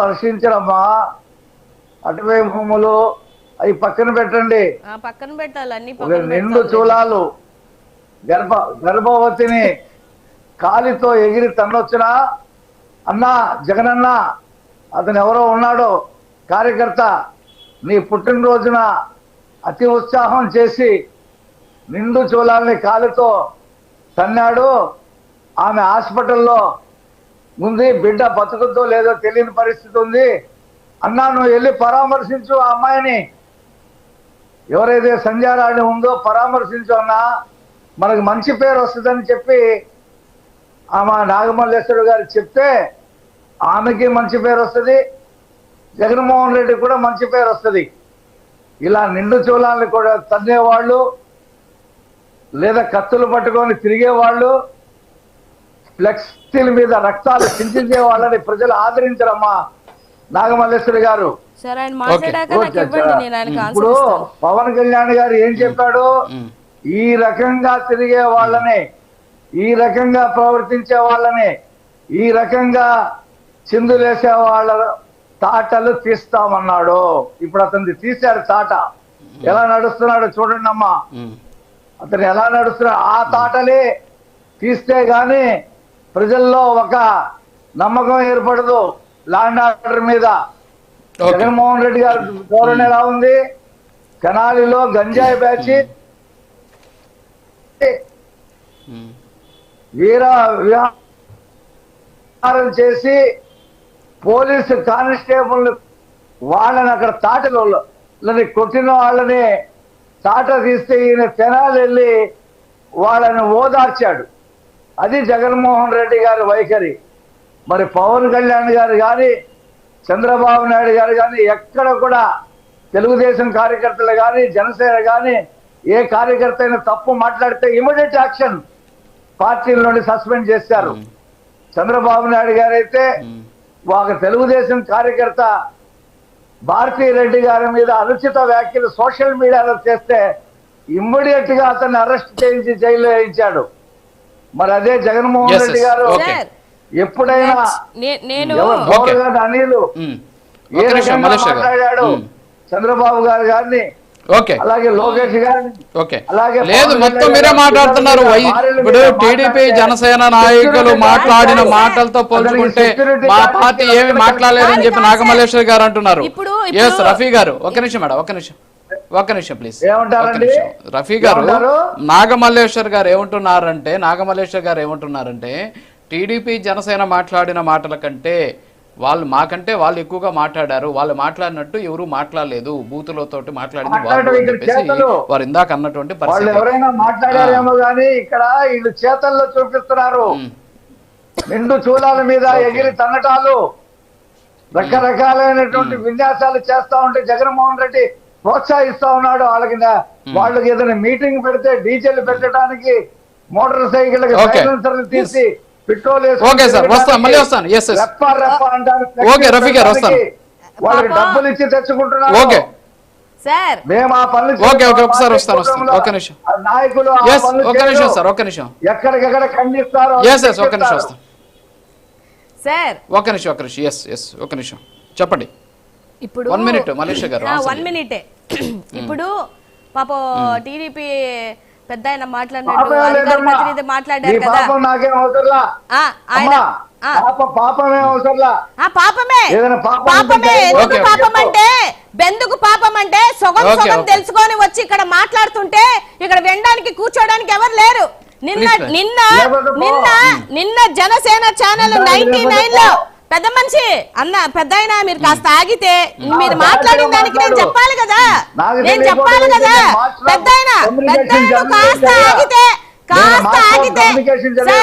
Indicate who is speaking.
Speaker 1: హర్షించరమ్మా. అటవీ భూములు అవి పక్కన పెట్టండి.
Speaker 2: పక్కన పెట్టాలి.
Speaker 1: నిండు చూలాలు గర్భవతిని కాలితో ఎగిరి తన్నొచ్చినా అన్నా జగనన్న అతను ఎవరో ఉన్నాడో కార్యకర్త నీ పుట్టినరోజున అతి ఉత్సాహం చేసి నిండు చూలాల్ని కాలితో తన్నాడు. ఆమె హాస్పిటల్లో ఉంది, బిడ్డ బతుకుతో లేదో తెలియని పరిస్థితి ఉంది. అన్నా నువ్వు వెళ్ళి పరామర్శించు ఆ అమ్మాయిని, ఎవరైతే సంధ్యారాణి ఉందో పరామర్శించు అన్నా, మనకు మంచి పేరు వస్తుందని చెప్పి ఆమె నాగమల్లేశ్వర గారు చెప్తే ఆమెకి మంచి పేరు వస్తుంది, జగన్మోహన్ రెడ్డి కూడా మంచి పేరు వస్తుంది. ఇలా నిండు చూలాలను కూడా తన్నేవాళ్ళు లేదా కత్తులు పట్టుకొని తిరిగేవాళ్ళు, ఫ్లెక్సీల మీద రక్తాలు చింతించే వాళ్ళని ప్రజలు ఆదరించరమ్మా. నాగమల్లేశ్వరి గారు ఇప్పుడు పవన్ కళ్యాణ్ గారు ఏం చెప్పాడు, ఈ రకంగా తిరిగే వాళ్ళని, ఈ రకంగా ప్రవర్తించే వాళ్ళని, ఈ రకంగా చిందులేసే వాళ్ళ తాటలు తీస్తామన్నాడు. ఇప్పుడు అతన్ని తీశారు తాట. ఎలా నడుస్తున్నాడు చూడండి అమ్మా, అతను ఎలా నడుస్తున్నాడు. ఆ తాటలే తీస్తే గాని ప్రజల్లో ఒక నమ్మకం ఏర్పడదు లా అండ్ ఆర్డర్ మీద. జగన్మోహన్ రెడ్డి గారి ధోరణి ఎలా ఉంది, తెనాలిలో గంజాయి బ్యాచి విహారం చేసి పోలీసు కానిస్టేబుల్ వాళ్ళని అక్కడ తాటలని కొట్టిన వాళ్ళని తాట తీస్తే ఈయన తెనాలి వెళ్ళి వాళ్ళని ఓదార్చాడు. అది జగన్మోహన్ రెడ్డి గారి వైఖరి. మరి పవన్ కళ్యాణ్ గారు కానీ చంద్రబాబు నాయుడు గారు కానీ ఎక్కడ కూడా తెలుగుదేశం కార్యకర్తలు కానీ జనసేన కానీ ఏ కార్యకర్త అయినా తప్పు మాట్లాడితే ఇమీడియట్ యాక్షన్, పార్టీల నుండి సస్పెండ్ చేశారు. చంద్రబాబు నాయుడు గారు అయితే ఒక తెలుగుదేశం కార్యకర్త భారతీ రెడ్డి గారి మీద అనుచిత వ్యాఖ్యలు సోషల్ మీడియాలో చేస్తే ఇమ్మీడియట్ గా అతన్ని అరెస్ట్ చేయించి జైల్లో వేయించాడు. మరి అదే జగన్మోహన్ రెడ్డి గారు ఎప్పుడైనా అనిలు ఏ రకంగా మాట్లాడాడు చంద్రబాబు గారు గారిని, అలాగే లోకేష్ గారిని, అలాగే
Speaker 3: లేదు మొత్తం మీరే మాట్లాడుతున్నారు. ఇప్పుడు టీడీపీ జనసేన నాయకులు మాట్లాడిన మాటలతో పోల్చుకుంటే మా పార్టీ ఏమి మాట్లాడలేదని చెప్పి నాగమల్లేశ్వర్ గారు అంటున్నారు. ఎస్ రఫీ గారు ఒక్క నిమిషం మేడం, ఒక్క నిమిషం ప్లీజ్. రఫీ గారు నాగమల్లేశ్వర్ గారు ఏమంటున్నారంటే టీడీపీ జనసేన మాట్లాడిన మాటల కంటే మాకంటే వాళ్ళు ఎక్కువగా మాట్లాడారు, వాళ్ళు మాట్లాడినట్టు ఎవరు మాట్లాడలేదు, బూతులతో మాట్లాడింది వారు ఇందాక అన్నటువంటి
Speaker 1: పరిస్థితి. ఎవరైనా మాట్లాడారేమో కానీ ఇక్కడ వీళ్ళు చేతల్లో చూపిస్తున్నారు. నిండు చూలాల మీద ఎగిరి తన్నటాలు, రకరకాలైనటువంటి విన్యాసాలు చేస్తా ఉంటే జగన్మోహన్ రెడ్డి ప్రోత్సహిస్తా ఉన్నాడు. వాళ్ళకి ఏదైనా మీటింగ్ పెడితే డీజేలు పెట్టడానికి మోటార్ సైకిల్ సైలెన్సర్లు తీసి పెట్రోల్ వాళ్ళకి డబ్బులు ఇచ్చి తెచ్చుకుంటున్నారు. మేము ఆ పనులు నాయకులు ఎక్కడికెక్కడ ఖండిస్తారో
Speaker 3: చెప్పండి.
Speaker 2: ఇప్పుడు ఇప్పుడు పాప టీడీపీ పెద్ద ఆయన మాట్లాడినట్టు మాట్లాడారు కదా, బెందుకు పాపం అంటే సొగం తెలుసుకొని వచ్చి ఇక్కడ మాట్లాడుతుంటే ఇక్కడ వినడానికి కూర్చోడానికి ఎవరు లేరు. నిన్న జనసేన ఛానల్ 99 లో పెద్ద మనిషి అన్న పెద్ద అయినా మీరు కాస్త ఆగితే మీరు మాట్లాడిన దానికి నేను చెప్పాలి కదా, పెద్ద అయినా కాస్త ఆగితే